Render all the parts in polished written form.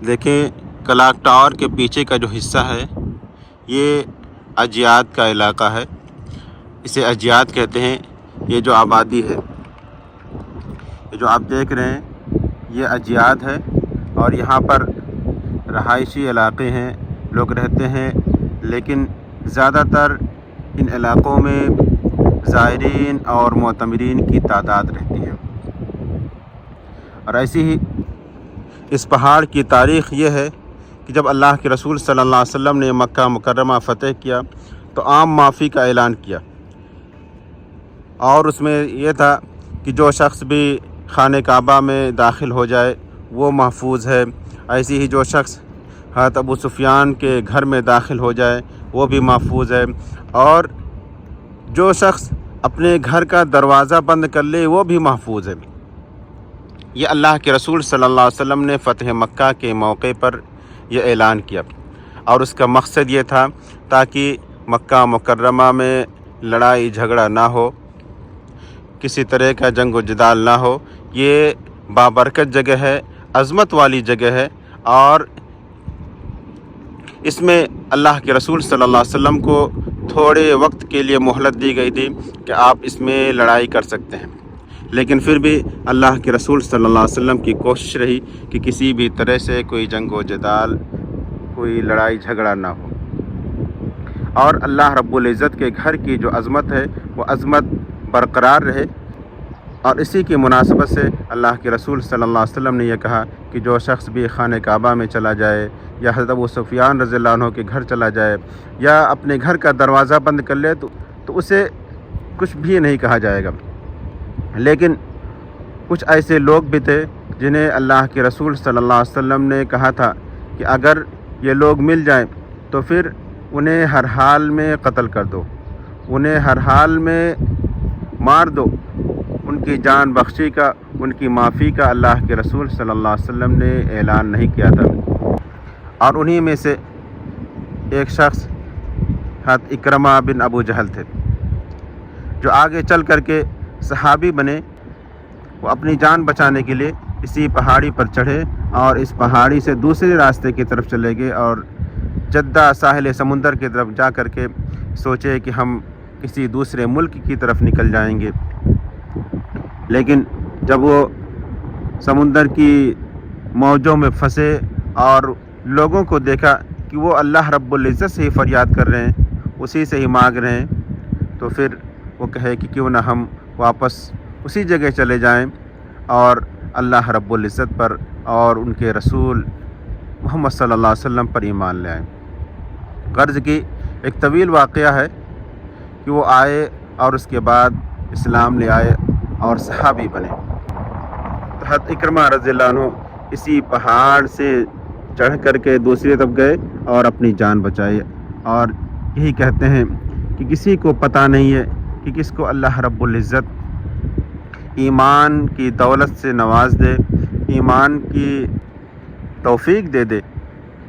دیکھیں clock tower کے پیچھے کا جو حصہ ہے یہ اجیاد کا علاقہ ہے، اسے اجیاد کہتے ہیں۔ یہ جو آبادی ہے، یہ جو آپ دیکھ رہے ہیں یہ اجیاد ہے، اور یہاں پر رہائشی علاقے ہیں، لوگ رہتے ہیں، لیکن زیادہ تر ان علاقوں میں زائرین اور معتمرین کی تعداد رہتی ہے۔ اور ایسی ہی اس پہاڑ کی تاریخ یہ ہے کہ جب اللہ کے رسول صلی اللہ علیہ وسلم نے مکہ مکرمہ فتح کیا تو عام معافی کا اعلان کیا، اور اس میں یہ تھا کہ جو شخص بھی خانہ کعبہ میں داخل ہو جائے وہ محفوظ ہے۔ ایسی ہی جو شخص حضرت ابو سفیان کے گھر میں داخل ہو جائے وہ بھی محفوظ ہے، اور جو شخص اپنے گھر کا دروازہ بند کر لے وہ بھی محفوظ ہے۔ یہ اللہ کے رسول صلی اللہ علیہ وسلم نے فتح مکہ کے موقع پر یہ اعلان کیا، اور اس کا مقصد یہ تھا تاکہ مکہ مکرمہ میں لڑائی جھگڑا نہ ہو، کسی طرح کا جنگ و جدال نہ ہو۔ یہ بابرکت جگہ ہے، عظمت والی جگہ ہے، اور اس میں اللہ کے رسول صلی اللہ علیہ وسلم کو تھوڑے وقت کے لیے مہلت دی گئی تھی کہ آپ اس میں لڑائی کر سکتے ہیں، لیکن پھر بھی اللہ کے رسول صلی اللہ علیہ وسلم کی کوشش رہی کہ کسی بھی طرح سے کوئی جنگ و جدال، کوئی لڑائی جھگڑا نہ ہو، اور اللہ رب العزت کے گھر کی جو عظمت ہے وہ عظمت برقرار رہے۔ اور اسی کی مناسبت سے اللہ کے رسول صلی اللہ علیہ وسلم نے یہ کہا کہ جو شخص بھی خانہ کعبہ میں چلا جائے، یا حضرت ابو سفیان رضی اللہ عنہ کے گھر چلا جائے، یا اپنے گھر کا دروازہ بند کر لے تو اسے کچھ بھی نہیں کہا جائے گا۔ لیکن کچھ ایسے لوگ بھی تھے جنہیں اللہ کے رسول صلی اللہ علیہ وسلم نے کہا تھا کہ اگر یہ لوگ مل جائیں تو پھر انہیں ہر حال میں قتل کر دو، انہیں ہر حال میں مار دو۔ ان کی جان بخشی کا، ان کی معافی کا اللہ کے رسول صلی اللہ علیہ وسلم نے اعلان نہیں کیا تھا۔ اور انہی میں سے ایک شخص حضرت اکرمہ بن ابو جہل تھے، جو آگے چل کر کے صحابی بنے۔ وہ اپنی جان بچانے کے لیے اسی پہاڑی پر چڑھے اور اس پہاڑی سے دوسرے راستے کی طرف چلے گئے، اور جدہ ساحل سمندر کی طرف جا کر کے سوچے کہ ہم کسی دوسرے ملک کی طرف نکل جائیں گے۔ لیکن جب وہ سمندر کی موجوں میں پھنسے اور لوگوں کو دیکھا کہ وہ اللہ رب العزت سے ہی فریاد کر رہے ہیں، اسی سے ہی مانگ رہے ہیں، تو پھر وہ کہے کہ کیوں نہ ہم واپس اسی جگہ چلے جائیں اور اللہ رب العزت پر اور ان کے رسول محمد صلی اللہ علیہ وسلم پر ایمان لے آئیں۔ غرض کی ایک طویل واقعہ ہے کہ وہ آئے اور اس کے بعد اسلام لے آئے اور صحابی بنے۔ تو حضرت اکرمہ رضی اللہ عنہ اسی پہاڑ سے چڑھ کر کے دوسری طرف گئے اور اپنی جان بچائی، اور یہی کہتے ہیں کہ کسی کو پتہ نہیں ہے کہ کس کو اللہ رب العزت ایمان کی دولت سے نواز دے، ایمان کی توفیق دے دے،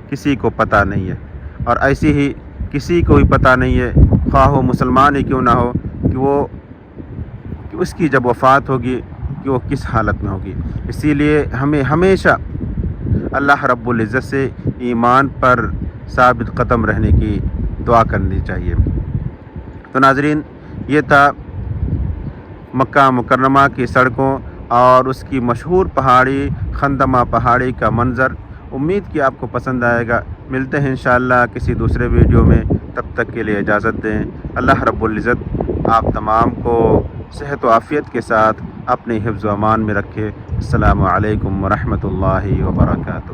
کسی کو پتہ نہیں ہے۔ اور ایسی ہی کسی کو بھی پتہ نہیں ہے، خواہ وہ مسلمان ہی کیوں نہ ہو، کہ اس کی جب وفات ہوگی کہ وہ کس حالت میں ہوگی۔ اسی لیے ہمیں ہمیشہ اللہ رب العزت سے ایمان پر ثابت قدم رہنے کی دعا کرنی چاہیے۔ تو ناظرین، یہ تھا مکہ مکرمہ کی سڑکوں اور اس کی مشہور پہاڑی خندمہ پہاڑی کا منظر۔ امید کہ آپ کو پسند آئے گا۔ ملتے ہیں انشاءاللہ کسی دوسرے ویڈیو میں، تب تک کے لیے اجازت دیں۔ اللہ رب العزت آپ تمام کو صحت و عافیت کے ساتھ اپنے حفظ و امان میں رکھے۔ السلام علیکم ورحمۃ اللہ وبرکاتہ۔